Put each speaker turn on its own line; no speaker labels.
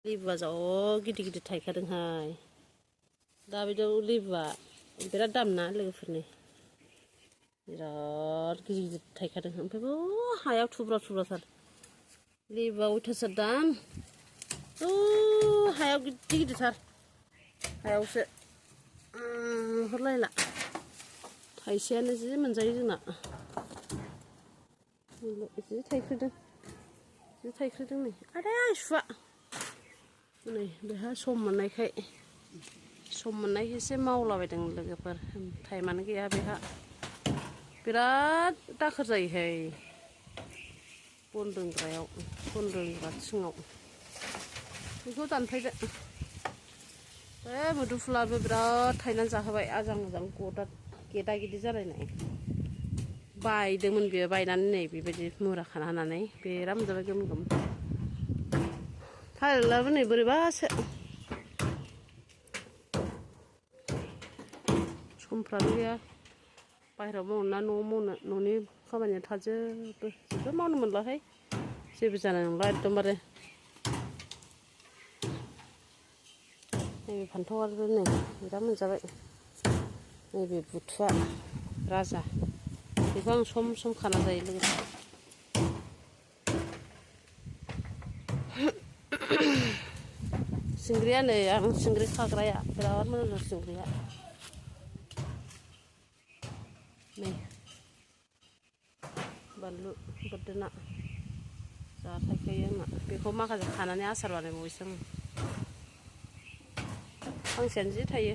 लेबुआ जा गिदिर गिदिर थायखादोंहाय दा बिदियाव लेबुआ बिराद दाम ना लोगोफोरनि बिराद गिदिर गिदिर थायखादों ओमफ्राय हायाव थुब्रा थुब्राथार लेबुआ अयथासार दाम हायाव गिदिर गिदिरथार हायावसो नुहुरलायला थाइसेयानो जि मोनजायो जोंना जि थाइख्रिदों नै आरे आइसुआ नै बेहा सम मोननायखायसो मावलाबायदों लोगोफोर टाइमानो गैया बेहा बिराद दाखोर जायोहाय बन दोनग्रा थिङाव बेखौ दानफायदो बे मुदुफुलाबो बिराद थायनानै जाहोबाय आजां गेदा गिदि जालायनाय बायदोंमोन बियो बायनानै नै बेबायदि मुरा खाना होनानै बिराद मोनजाबाय गोम गोम थालिराबो नै बोरैबासो समफ्रानो गैया बाहेरायाव मावनो ना न'आव मावनो न'नि खामानिया थाजोबो जेबो मावनो मोनलाहाय जेबो जानाय नंला एकदमबारे नैबे फान्थावआबो नै बिराद मोनजाबाय नैबे बुथुवा राजा बेखौ आं सम सम खाना जायो लोगोसे सिंग्रिया नै आं सिंग्रि खाग्राया बिराद मोजां सिंग्रिया नै बानलु बोरदोना जा थायखायो आंना बेखौ माखासे खानानै आसार बानायबावोसो आं फांसेयानो जि थायो